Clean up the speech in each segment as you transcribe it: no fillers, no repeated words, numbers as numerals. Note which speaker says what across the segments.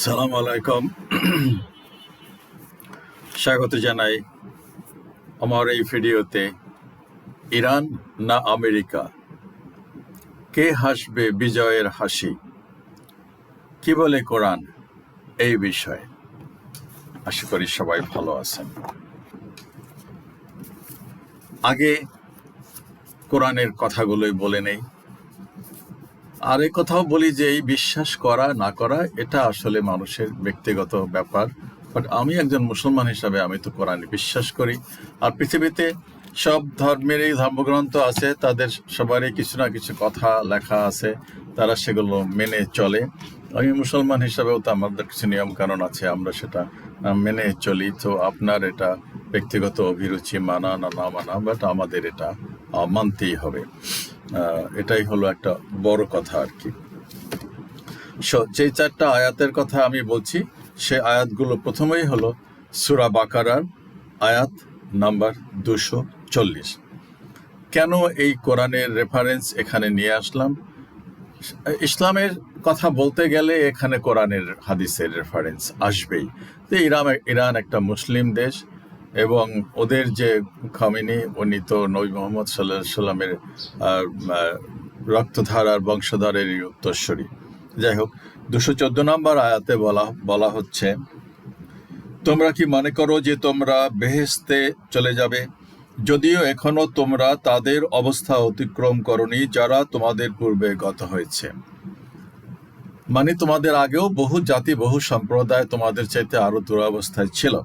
Speaker 1: সালাম আলাইকুম। স্বাগত জানাই আমার এই ভিডিওতে। ইরান না আমেরিকা, কে হাসবে বিজয়ের হাসি, কি বলে কোরআন এই বিষয়ে। আশা করি সবাই ভালো আছেন। আগে কোরআনের কথাগুলোই বলে নেই, আর এই কথাও বলি যে এই বিশ্বাস করা না করা এটা আসলে মানুষের ব্যক্তিগত ব্যাপার। বাট আমি একজন মুসলমান হিসাবে আমি তো কোরআনে বিশ্বাস করি। আর পৃথিবীতে সব ধর্মেরই ধর্মগ্রন্থ আছে, তাদের সবারই কিছু না কিছু কথা লেখা আছে, তারা সেগুলো মেনে চলে। আমি মুসলমান হিসাবেও তো আমাদের কিছু নিয়ম কানুন আছে, আমরা সেটা মেনে চলি। তো আপনার এটা ব্যক্তিগত অভিরুচি, মানা না না মানা, বাট আমাদের এটা মানতেই হবে। এটাই হলো একটা বড় কথা আর কি। যে চারটা আয়াতের কথা আমি বলছি, সে আয়াতগুলো প্রথমেই হলো সূরা বাকারার আয়াত নাম্বার 240। কেন এই কোরআনের রেফারেন্স এখানে নিয়ে আসলাম? ইসলামের কথা বলতে গেলে এখানে কোরআনের হাদিসের রেফারেন্স আসবেই। তো ইরান একটা মুসলিম দেশ, এবং ওদের যে খামেনি, উনি তো নবী মোহাম্মদ সাল্লাল্লাহু আলাইহি সাল্লামের রক্তধারার বংশধরের উত্তরসূরি। যাই হোক, 214 নম্বর আয়াতে বলা হচ্ছে, তোমরা কি মনে করো যে তোমরা বেহেশতে চলে যাবে, যদিও এখনো তোমরা তাদের অবস্থা অতিক্রম করনি যারা তোমাদের পূর্বে গত হয়েছে। মানে তোমাদের আগেও বহু জাতি, বহু সম্প্রদায় তোমাদের চাইতে আরো দুরবস্থায় ছিল।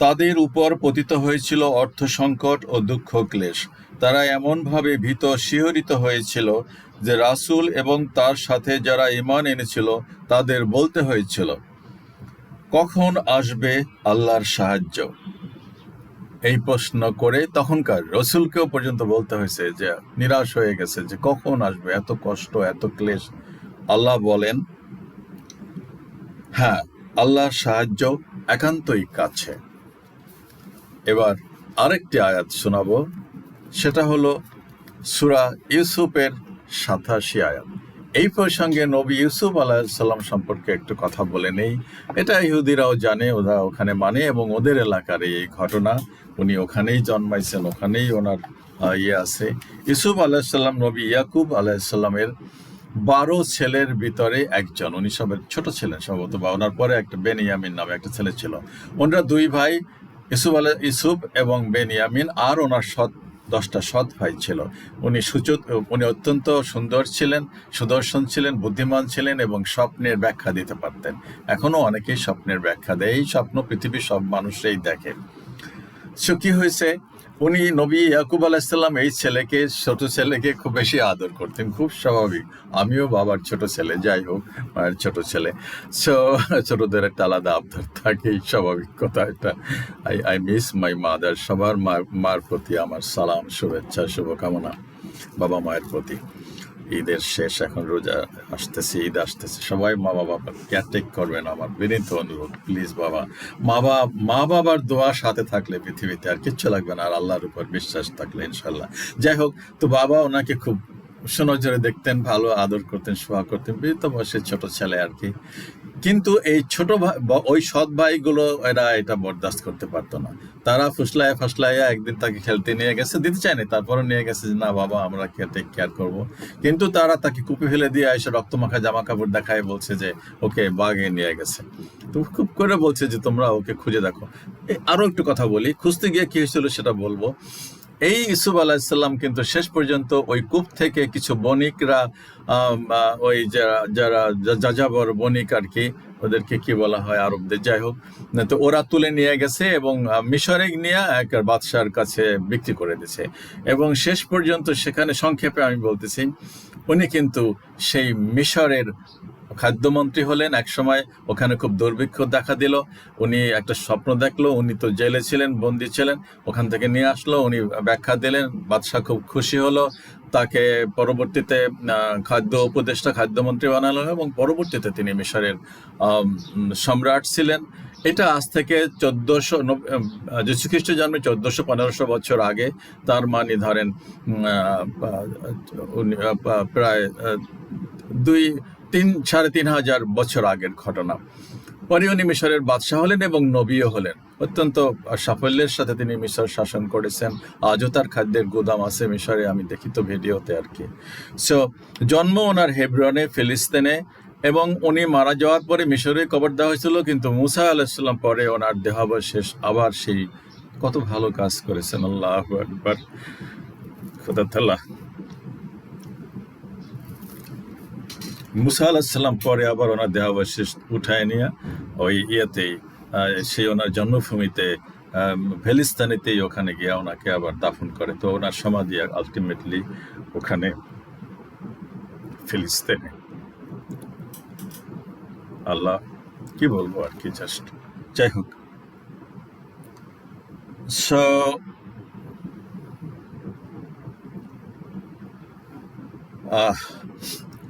Speaker 1: তাদের উপর পতিত হয়েছিল অর্থ সংকট ও দুঃখ ক্লেশ। তারা এমনভাবে ভীত শিহরিত হয়েছিল যে রাসূল এবং তার সাথে যারা ঈমান এনেছিল তাদের বলতে হয়েছিল, কখন আসবে আল্লাহর সাহায্য? এই প্রশ্ন করে তখনকার রাসূলকেও পর্যন্ত বলতে হয়েছে, যে নিরাশ হয়ে গেছে যে কখন আসবে, এত কষ্ট, এত ক্লেশ। আল্লাহ বলেন, হ্যাঁ, আল্লাহর সাহায্য একান্তই কাছে। এবার আরেকটি আয়াত শোনাবো, সেটা হলো সূরা ইউসুফের 87 আয়াত। এই প্রসঙ্গে নবী ইউসুফ আলাইহিস সালাম সম্পর্কে একটু কথা বলে নেই। এটা ইহুদিরাও জানে, ওরা ওখানে মানে, এবং ওদের এলাকার এই ঘটনা। উনি ওখানেই জন্মাইছেন, ওখানেই ওনার আছে। ইউসুফ আলাইহিস সালাম নবী ইয়াকুব আলাইহিস সালামের 12 ছেলের ভিতরে একজন। উনি সবের ছোট ছিলেন সম্ভবত, বা ওনার পরে একটা বেনিয়ামিন নামে একটা ছেলে ছিল। ওনারা দুই ভাই, ইউসুফ এবং বেনিয়ামিন, আর ওনার 10টা সৎ ভাই ছিল। উনি অত্যন্ত সুন্দর ছিলেন, সুদর্শন ছিলেন, বুদ্ধিমান ছিলেন, এবং স্বপ্নের ব্যাখ্যা দিতে পারতেন। এখনো অনেকেই স্বপ্নের ব্যাখ্যা দেয়। এই স্বপ্ন পৃথিবীর সব মানুষই দেখে। সো কি হয়েছে, উনি নবী ইয়াকুব আলাইহিস সালাম এই ছোট ছেলেকে খুব বেশি আদর করতেন। খুব স্বাভাবিক, আমিও বাবার ছোট ছেলে, যাই হোক মায়ের ছোট ছেলে। সো ছোটদের একটা আলাদা আবদার থাকে, স্বাভাবিক কথা এটা। I miss my mother. সবার মার প্রতি আমার সালাম, শুভেচ্ছা, শুভকামনা বাবা মায়ের প্রতি। ঈদের শেষ, এখন রোজা আসতেছে, ঈদ আসতেছে, সবাই মা বাবা কেয়ারটেক করবেন, আমার বিনীত অনুরোধ। প্লিজ বাবা, মা বাবার দোয়া সাথে থাকলে পৃথিবীতে আর কিচ্ছু লাগবে না, আর আল্লাহর উপর বিশ্বাস থাকলে ইনশাল্লাহ। যাই হোক, তো বাবা ওনাকে খুব সুনজরে দেখতেন, ভালো আদর করতেন, সোয়া করতেন, বৃদ্ধ বয়সের ছোট ছেলে আর কি। কিন্তু এই ছোট ভাই, ওই সৎ ভাইগুলো, এরা এটা বরদাস্ত করতে পারতো না। তারা ফাসলাইয়া একদিন তাকে খেলতে নিয়ে গেছে, দিতে চায়নি, তারপরে নিয়ে গেছে যে না বাবা, আমরা টেক কেয়ার করবো। কিন্তু তারা তাকে কুপি ফেলে দিয়ে এসে রক্তমাখা জামা কাপড় দেখায় বলছে যে ওকে বাগে নিয়ে গেছে। তো খুব করে বলছে যে তোমরা ওকে খুঁজে দেখো। আরো একটু কথা বলি, খুঁজতে গিয়ে কি হয়েছিল সেটা বলবো। এই ইউসুফ আলাইহিস সালাম কিন্তু শেষ পর্যন্ত ওই কূপ থেকে কিছু বণিকরা, ওই যারা যাযাবর বণিক আর কি, ওদেরকে কি বলা হয় আরবদের, যাই হোক, তো ওরা তুলে নিয়ে গেছে এবং মিশরে নিয়ে এক বাদশার কাছে বিক্রি করে দিয়েছে। এবং শেষ পর্যন্ত সেখানে, সংক্ষেপে আমি বলতেছি, উনি কিন্তু সেই মিশরের খাদ্যমন্ত্রী হলেন। এক সময় ওখানে খুব দুর্ভিক্ষ দেখা দিল, উনি একটা স্বপ্ন দেখলো, উনি তো জেলে ছিলেন, বন্দী ছিলেন, ওখান থেকে নিয়ে আসলো, উনি ব্যাখ্যা দিলেন, বাদশাহ খুব খুশি হলো, তাকে পরবর্তীতে খাদ্যমন্ত্রী বানালো, এবং পরবর্তীতে তিনি মিশরের সম্রাট ছিলেন। এটা আজ থেকে 1400, যীশু খ্রিস্ট জন্মে 1400-1500 বছর আগে। তার মানে ধরেন প্রায় 3,500 বছর আগের ঘটনা। পরে উনি মিশরের বাদশাহ হলেন এবং নবীও হলেন। অত্যন্ত সাফল্যের সাথে তিনি মিশর শাসন করেছেন। আজও তার খাদ্যের গুদাম আছে মিশরে, আমি দেখি তো ভিডিওতে আর কি। সো জন্ম ওনার হেব্রনে, ফিলিস্তিনে, এবং উনি মারা যাওয়ার পরে মিশরে কবর দেওয়া হয়েছিল। কিন্তু মুসা আলাইহিসসালাম পরে ওনার দেহাবশেষ আবার সেই, কত ভালো কাজ করেছেন, আল্লাহু আকবার, খোদা তাআলা। মুসা আলাইহিসসালাম পরে আবার ওনার দেহাবশেষ উঠায় নিয়ে ওই ইয়েতেই, সেই ওনার জন্মভূমিতে ফিলিস্তিনেতেই ওখানে গিয়ে ওনাকে আবার দাফন করে। তো ওনার সমাধি আলটিমেটলি ওখানে ফিলিস্তিনে। আল্লাহ, কি বলবো আর কি, জাস্ট যাই হোক। সো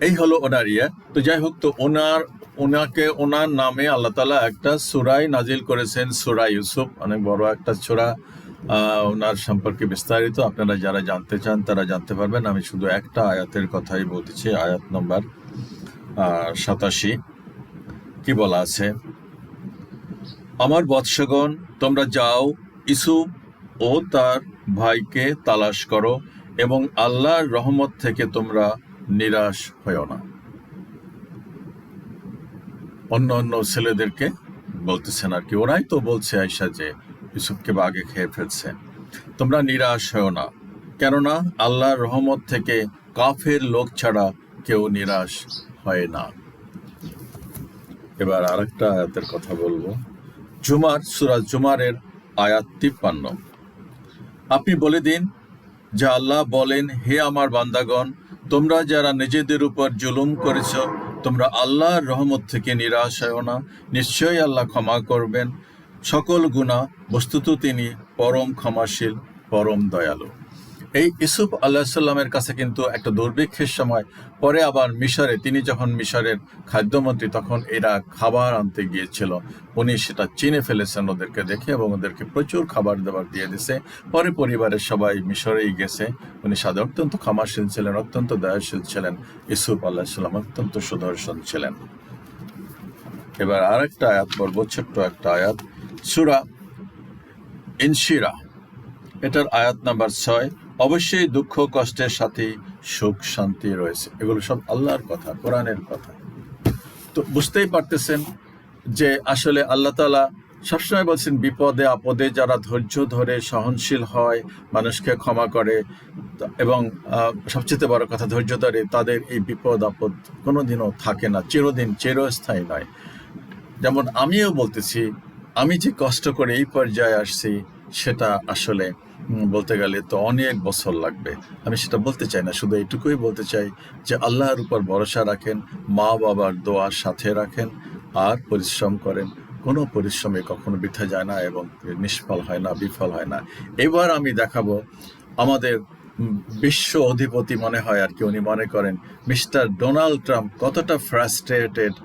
Speaker 1: এই হলো ওনার ইয়ে। তো যাই হোক, তো ওনার নামে আল্লাহ তাআলা একটা সূরাই নাজিল করেছেন, সূরা ইউসুফ, অনেক বড় একটা সূরা। ওনার সম্পর্কে বিস্তারিত আপনারা যারা জানতে চান তারা জানতে পারবেন। আমি শুধু একটা আয়াতের কথাই বলতেছি, আয়াত নম্বর 87। কি বলা আছে? আমার বৎসগণ, তোমরা যাও, ইউসুফ ও তার ভাইকে তালাশ করো এবং আল্লাহর রহমত থেকে তোমরা নিরাশ হয়ো না। অন্য ছেলেদেরকে বলতেছেন আর কি, ওরাই তো বলছে আয়সা যে ইউসুফকে বাঘে খেয়ে ফেলছে। তোমরা নিরাশ হয়ো না, কেননা আল্লাহর রহমত থেকে কাফের লোক ছাড়া কেউ নিরাশ হয় না। এবার আরেকটা আয়াতের কথা বলবো, সূরা জুমারের আয়াত 53। আপনি বলে দিন যে আল্লাহ বলেন, হে আমার বান্দাগণ, তোমরা যারা নিজেদের উপর জুলুম করেছ, তোমরা আল্লাহর রহমত থেকে নিরাশ হয়ো না। নিশ্চয়ই আল্লাহ ক্ষমা করবেন সকল গুনাহ, বস্তুত তিনি পরম ক্ষমাশীল, পরম দয়ালু। এই ইউসুফ আলাইহিসসালামের কাছে কিন্তু একটা দুর্ভিক্ষের সময়, পরে আবার মিশরে, তিনি যখন মিশরের খাদ্যমন্ত্রী, তখন এরা খাবার আনতে গিয়েছিল। উনি সেটা চিনে ফেলেছেন ওদেরকে দেখে এবং ওদেরকে প্রচুর খাবার দাবার দিয়ে দিছে। পরে পরিবারের সবাই মিশরেই গেছে। উনি সাথে অত্যন্ত ক্ষমাশীল ছিলেন, অত্যন্ত দয়াশীল ছিলেন। ইউসুফ আলাইহিসসালাম অত্যন্ত সুদর্শন ছিলেন। এবার আরেকটা আয়াত পড়বো, ছোট্ট একটা আয়াত, সূরা ইনশিরা, এটার আয়াত নাম্বার 6। অবশ্যই দুঃখ কষ্টের সাথে সুখ শান্তি রয়েছে। এগুলো সব আল্লাহর কথা, কোরআনের কথা। তো বুঝতেই পারতেছেন যে আসলে আল্লাহ তাআলা সবসময় বলছেন, বিপদে আপদে যারা ধৈর্য ধরে সহনশীল হয়, মানুষকে ক্ষমা করে, এবং সবচেয়ে বড় কথা, ধৈর্য ধরে, তাদের এই বিপদ আপদ কোনোদিনও থাকে না, চিরস্থায়ী নয়। যেমন আমিও বলতেছি, আমি যে কষ্ট করে এই পর্যায়ে আসছি, সেটা আসলে বলতে গেলে তো অনেক বছর লাগবে। আমি সেটা বলতে চাই না, শুধু এইটুকুই বলতে চাই যে আল্লাহর উপর ভরসা রাখেন, মা বাবার দোয়ার সাথে রাখেন, আর পরিশ্রম করেন। কোনো পরিশ্রমে কখনো বৃথা যায় না এবং নিষ্ফল হয় না, বিফল হয় না। এবার আমি দেখাবো আমাদের বিশ্ব অধিপতি মনে হয় আর কি, উনি মনে করেন মিস্টার ডোনাল্ড ট্রাম্প কতটা ফ্রাস্ট্রেটেড।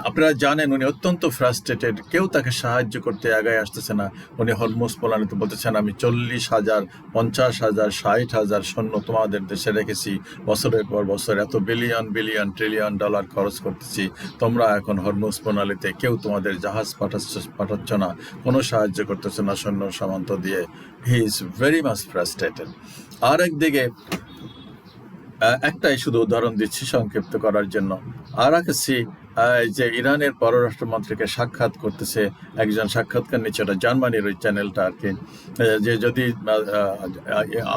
Speaker 1: আপনারা জানেন উনি অত্যন্ত ফ্রাস্ট্রেটেড, কেউ তাকে সাহায্য করতে আগায় আসতেছে না। উনি হরমুজ প্রণালীতে বলতেছেন, আমি 40,000, 50,000, 60,000 সৈন্য তোমাদের দেশে রেখেছি, বছরের পর বছর এত বিলিয়ন বিলিয়ন ট্রিলিয়ন ডলার খরচ করতেছি, তোমরা এখন হরমুজ প্রণালীতে কেউ তোমাদের জাহাজ পাঠাচ্ছ না, কোনো সাহায্য করতেছে না সৈন্য সামন্ত দিয়ে। He is very much frustrated. আর একদিকে একটাই শুধু উদাহরণ দিচ্ছি সংক্ষিপ্ত করার জন্য, আর আছি যে ইরানের পররাষ্ট্রমন্ত্রীকে সাক্ষাৎ করতেছে একজন সাক্ষাৎকার নিচ্ছে, ওটা জার্মানির ওই চ্যানেলটা আর কি, যে যদি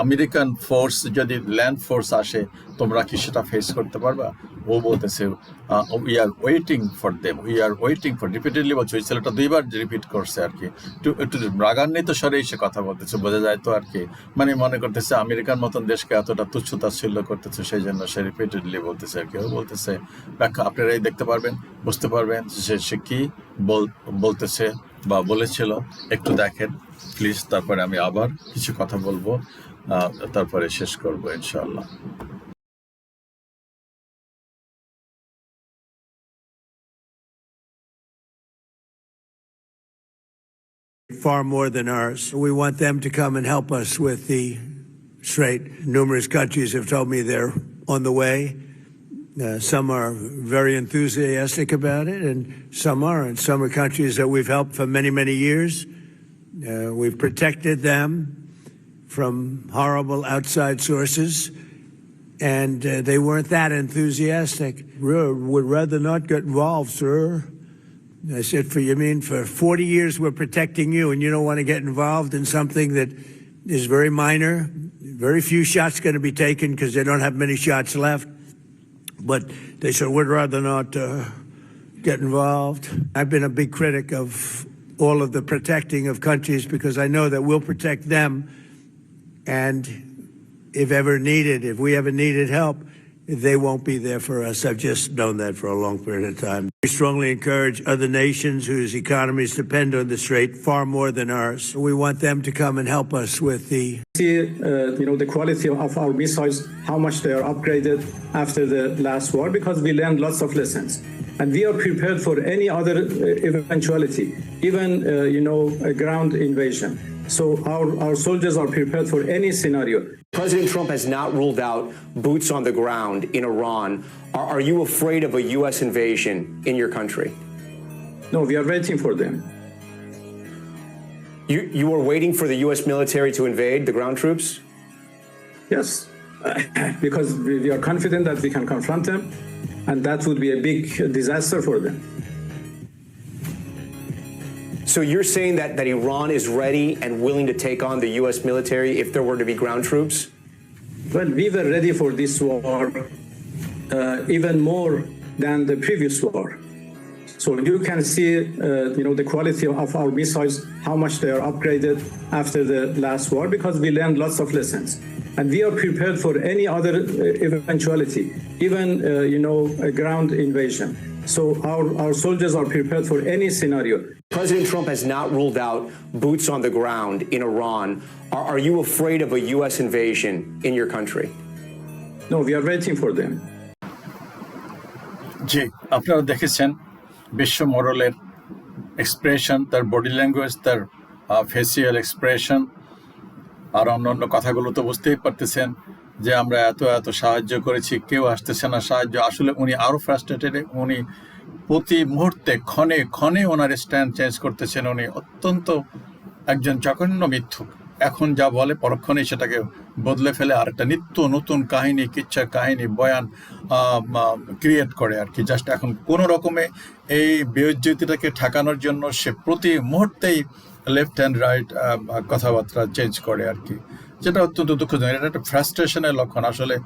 Speaker 1: আমেরিকান ফোর্স, যদি ল্যান্ড ফোর্স আসে, তোমরা কি সেটা ফেস করতে পারবা? ও বলতেছে, we are waiting for them, we are waiting for, repeatedly বলছে, ওই ছেলেটা 2বার রিপিট করছে আর কি, একটু রাগান্বিত স্বরেই সে কথা বলতেছে, বোঝা যায় তো আর কি, মানে মনে করতেছে আমেরিকার মতন দেশকে এতটা তুচ্ছতাচ্ছিল্য করতেছে, সেই জন্য সে রিপিটেডলি বলতেছে আর কি। ও বলতেছে, ব্যাখ্যা আপনারাই দেখতে পারবেন, বুঝতে পারবেন যে সে কি বলতেছে বা বলেছিল। একটু দেখেন প্লিজ, তারপরে আমি আবার কিছু কথা বলবো, তারপরে শেষ করবো ইনশাআল্লাহ।
Speaker 2: Far more than ours. We want them to come and help us with the strait. Numerous countries have told me they're on the way. Some are very enthusiastic about it, and some aren't. Some are countries that we've helped for many, many years. We've protected them from horrible outside sources, and they weren't that enthusiastic. Would rather not get involved, sir. I said, for 40 years we're protecting you, and you don't want to get involved in something that is very minor. Very few shots going to be taken because they don't have many shots left. But they said, we'd rather not get involved. I've been a big critic of all of the protecting of countries because I know that we'll protect them. And if we ever needed help, they won't be there for us. I've just known that for a long period of time. We strongly encourage other nations whose economies depend on the Strait far more than ours. We want them to come and help us with the
Speaker 3: the quality of our missiles, how much they are upgraded after the last war, because we learned lots of lessons. And we are prepared for any other eventuality, even, a ground invasion. So our soldiers are prepared for any scenario.
Speaker 4: President Trump has not ruled out boots on the ground in Iran. Are you afraid of a U.S. invasion in your country?
Speaker 3: No, we are waiting for them.
Speaker 4: You are waiting for the U.S. military to invade the ground troops?
Speaker 3: Yes, because we are confident that we can confront them, and that would be a big disaster for them.
Speaker 4: So you're saying that Iran is ready and willing to take on the U.S. military if there were to be ground troops?
Speaker 3: Well, we were ready for this war even more than the previous war. So you can see, the quality of our missiles, how much they are upgraded after the last war, because we learned lots of lessons. And we are prepared for any other eventuality, even, a ground invasion. So our soldiers are prepared for any scenario.
Speaker 4: President Trump has not ruled out boots on the ground in Iran. Are you afraid of a U.S. invasion in your country?
Speaker 3: No, we are waiting for them.
Speaker 1: জি, আপনারা দেখেছেন বিশ্ব মোড়লের expression, তার body language, তার facial expression আর অন্যান্য কথাগুলো তো বুঝতেই পারতেছেন যে আমরা এত সাহায্য করেছি, কেউ আসতেছে না সাহায্য। আসলে উনি আরও ফ্রাস্ট্রেটেড, উনি প্রতি মুহূর্তে ক্ষণে ওনার স্ট্যান্ড চেঞ্জ করতেছেন। উনি অত্যন্ত একজন জঘন্য মিথ্যুক। এখন যা বলে পরক্ষণেই সেটাকে বদলে ফেলে আর একটা নিত্য নতুন কাহিনী, কিচ্ছা কাহিনী, বয়ান ক্রিয়েট করে আর কি। জাস্ট এখন কোনো রকমে এই বেইজ্জতিটাকে ঠেকানোর জন্য সে প্রতি মুহূর্তেই লেফট অ্যান্ড রাইট কথাবার্তা চেঞ্জ করে আর কি, যেটা অত্যন্ত দুঃখজনক। এটা একটা ফ্রাস্ট্রেশনের লক্ষণ। আসলে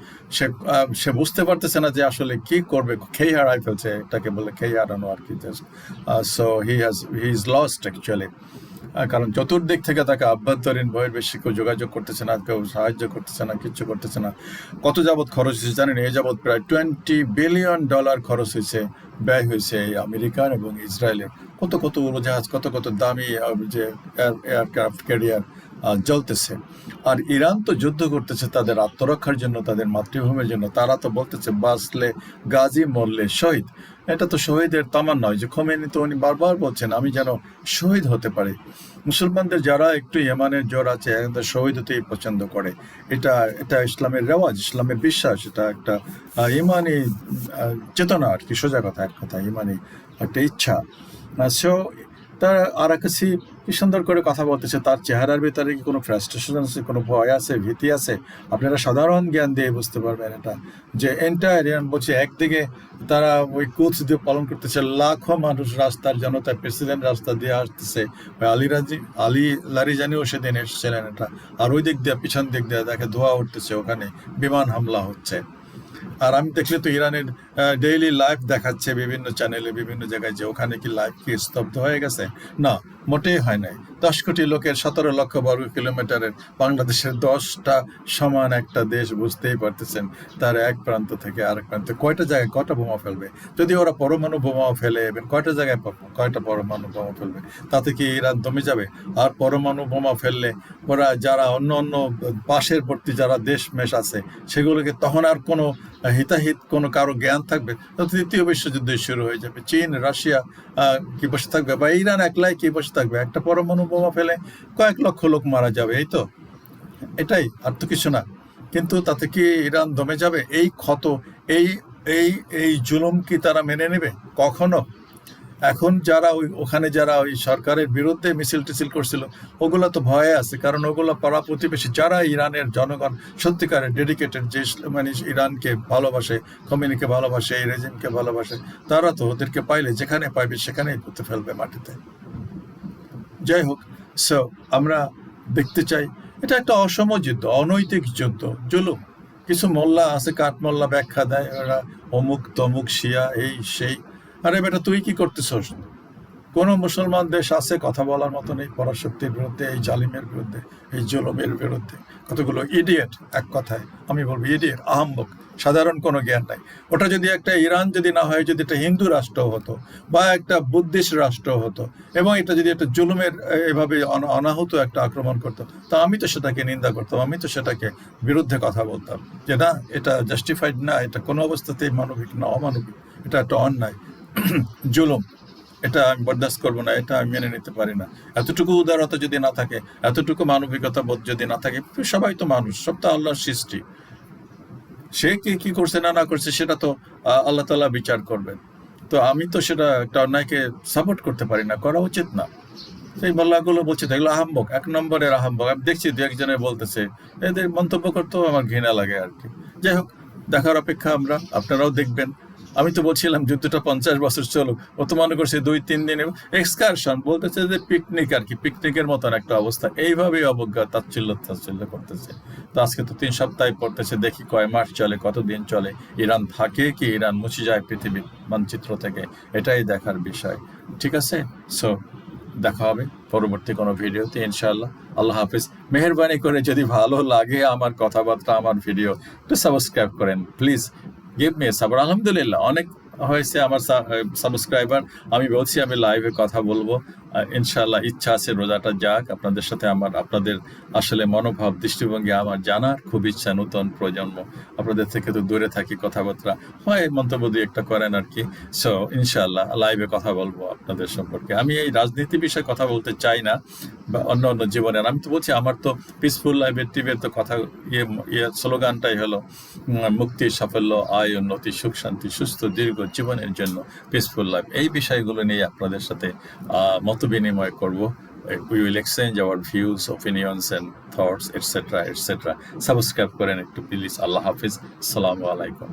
Speaker 1: সে বুঝতে পারতেছে না যে আসলে কি করবে, খেই হারাই ফেলছে, এটাকে বলে খেই হারানো আর কি। So he is lost actually. কারণ চতুর্দিক থেকে তাকে আভ্যন্তরীণ বহির্বিশ্বে কেউ যোগাযোগ করতেছে না, কেউ সাহায্য করতেছে না, কিচ্ছু করতেছে না। কত যাবৎ খরচ হয়েছে জানেন? এই যাবৎ প্রায় $20 বিলিয়ন খরচ হয়েছে, ব্যয় হয়েছে এই আমেরিকার এবং ইসরায়েলের। কত উড়োজাহাজ, কত দামি যে এয়ারক্রাফট ক্যারিয়ার জ্বলতেছে। আর ইরান তো যুদ্ধ করতেছে তাদের আত্মরক্ষার জন্য, তাদের মাতৃভূমির জন্য। তারা তো বলতেছে বাঁচলে গাজী, মরলে শহীদ। এটা তো শহীদের তামান্না নয় যে খোমেনি তো উনি বারবার বলছেন আমি যেন শহীদ হতে পারি। মুসলমানদের যারা একটু ইমানের জোর আছে এরা শহীদ হতেই পছন্দ করে। এটা ইসলামের রেওয়াজ, ইসলামের বিশ্বাস, এটা একটা ইমানি চেতনা আর কি। সোজা কথা, এক কথা, ইমানি একটা ইচ্ছা। সো তার আরাকাসি কি সুন্দর করে কথা বলতেছে, তার চেহারার ভিতরে কি কোনো ফ্রাস্ট্রেশন আছে, কোনো ভয় আছে, ভীতি আছে? আপনারা সাধারণ জ্ঞান দিয়ে বুঝতে পারবেন এটা, যে এন্টায়ার ইরান বলছে একদিকে তারা ওই কুচ দিয়ে পালন করতেছে, লাখো মানুষ রাস্তার জনতা, প্রেসিডেন্ট রাস্তা দিয়ে আসতেছে। আলী লারিজানিও সেদিন এসেছিলেন এটা। আর ওই দিক দিয়ে, পিছন দিক দিয়ে দেখে ধোঁয়া উঠতেছে, ওখানে বিমান হামলা হচ্ছে। আর আমি দেখলে তো ইরানের ডেইলি লাইভ দেখাচ্ছে বিভিন্ন চ্যানেলে, বিভিন্ন জায়গায়, যে ওখানে কি লাইভ কি স্তব্ধ হয়ে গেছে? না, মোটেই হয় নাই। 10 কোটি লোকের 17 লক্ষ বর্গ কিলোমিটারের বাংলাদেশের 10টা সমান একটা দেশ, বুঝতেই পারতেছেন। তার এক প্রান্ত থেকে আরেক প্রান্তে কয়টা জায়গায় কয়টা বোমা ফেলবে? যদি ওরা পরমাণু বোমাও ফেলে, এবং কয়টা জায়গায় কয়টা পরমাণু বোমা ফেলবে? তাতে কি ইরান দমে যাবে? আর পরমাণু বোমা ফেললে ওরা যারা অন্য পাশের বর্তী যারা দেশ মেশ আছে সেগুলোকে তখন আর কোনো হিতাহিত কোনো কারো জ্ঞান থাকবে? তৃতীয় বিশ্বযুদ্ধ শুরু হয়ে যাবে। চীন, রাশিয়া কি বসে থাকবে? বা ইরান একলাই কি বসে থাকবে? একটা পরমাণু বোমা ফেলে কয়েক লক্ষ লোক মারা যাবে, এই তো, এটাই, আর তো কিছু না। কিন্তু তাতে কি ইরান দমে যাবে? এই ক্ষত, এই এই এই জুলুম কি তারা মেনে নেবে? কখনো। এখন যারা ওখানে যারা ওই সরকারের বিরুদ্ধে মিছিল টিছিল করছিল, ওগুলো তো ভয়ে আছে, কারণ ওগুলো পাড়া প্রতিবেশী যারা ইরানের জনগণ সত্যিকারের ডেডিকেটেড, যে মানে ইরানকে ভালোবাসে, খমেনিকে ভালোবাসে, এই রেজিমকে ভালোবাসে, তারা তো ওদেরকে পাইলে যেখানে পাইবে সেখানেই পুঁতে ফেলবে মাটিতে। যাই হোক, সো আমরা দেখতে চাই এটা একটা অসম যুদ্ধ, অনৈতিক যুদ্ধ, জুলুম। কিছু মোল্লা আছে, কাঠ মোল্লা ব্যাখ্যা দেয়, ওরা অমুক তমুক শিয়া এই সেই। আরে বেটা, তুই কি করতেছস? কোন মুসলমান দেশ আছে কথা বলার মতন এই পরাশক্তির বিরুদ্ধে, এই জালিমের বিরুদ্ধে, এই জুলুমের বিরুদ্ধে? কতগুলো ইডিয়েট, এক কথায় আমি বলবো ইডিয়েট, আহাম্মক, সাধারণ কোনো জ্ঞান নাই। ওটা যদি একটা ইরান যদি না হয়, যদি একটা হিন্দু রাষ্ট্র হতো বা একটা বুদ্ধিস্ট রাষ্ট্র হতো, এবং এটা যদি একটা জুলুমের এভাবে অনাহুত একটা আক্রমণ করতো, তা আমি তো সেটাকে নিন্দা করতাম, আমি তো সেটাকে বিরুদ্ধে কথা বলতাম যে না, এটা জাস্টিফাইড না, এটা কোনো অবস্থাতেই মানবিক না, অমানবিক, এটা একটা অন্যায় জুলুম, এটা আমি বরদাস্ত করবো না, এটা আমি মেনে নিতে পারি না। এতটুকু উদারতা যদি না থাকে, এতটুকু মানবিকতা বোধ যদি না থাকে, সবাই তো মানুষ, সব তো আল্লাহর সৃষ্টি, সে কি করছে না করছে সেটা তো আল্লাহ তাআলা বিচার করবেন। তো আমি তো সেটা একটা অন্যায়কে সাপোর্ট করতে পারি না, করা উচিত না। সেই মোল্লাগুলো বলছে এগুলো আহাম্মক, এক নম্বরের আহাম্মক। আমি দেখছি দু একজনে বলতেছে, এদের মন্তব্য করতেও আমার ঘৃণা লাগে আর কি। যাই হোক, দেখার অপেক্ষা আমরা, আপনারাও দেখবেন। আমি তো বলছিলাম যুদ্ধটা 50 বছর চলুক, ও তো মনে করছে 2-3 দিনে এক্সকারশন, বলতেছে যে পিকনিক আর কি, পিকনিকের মতন একটা অবস্থা। এইভাবেই অবজ্ঞা তাচ্ছিল্য করতেছে। তো আজকে তো 3 সপ্তাহ পড়তেছে, দেখি কয় মাস চলে, কতদিন চলে, ইরান থাকে কি ইরান মুছে যায় পৃথিবীর মানচিত্র থেকে, এটাই দেখার বিষয়। ঠিক আছে, সো দেখা হবে পরবর্তী কোনো ভিডিওতে ইনশাআল্লাহ। আল্লাহ হাফিজ। মেহেরবানি করে যদি ভালো লাগে আমার কথাবার্তা, আমার ভিডিও, একটু সাবস্ক্রাইব করেন প্লিজ, গিভ মি সাবর। আলহামদুলিল্লাহ অনেক হয়েছে আমার সাবস্ক্রাইবার। আমি বলছি আমি লাইভে কথা বলবো ইনশাআল্লাহ, ইচ্ছা আছে রোজাটা যাক, আপনাদের সাথে আপনাদের আসলে মনোভাব, দৃষ্টিভঙ্গি আমার জানার খুব ইচ্ছা। নতুন প্রজন্ম, আপনাদের থেকে তো দূরে থাকি, কথাবার্তা হয়, মন্তব্য দিয়ে একটা করেন আর কি। সো ইনশাআল্লাহ লাইভে কথা বলবো আপনাদের সম্পর্কে। আমি এই রাজনীতি বিষয়ে কথা বলতে চাই না, বা অন্য জীবনের। আমি তো বলছি আমার তো পিসফুল লাইফের টিভির তো কথা, স্লোগানটাই হলো মুক্তি, সাফল্য, আয়, উন্নতি, সুখ, শান্তি, সুস্থ দীর্ঘ জীবনের জন্য পিসফুল লাইফ। এই বিষয়গুলো নিয়ে আপনাদের সাথে মত বিনিময় করব। We will exchange our views, opinions and thoughts, etc. Subscribe করেন একটু প্লিজ। আল্লাহ হাফিজ, আসসালামু আলাইকুম।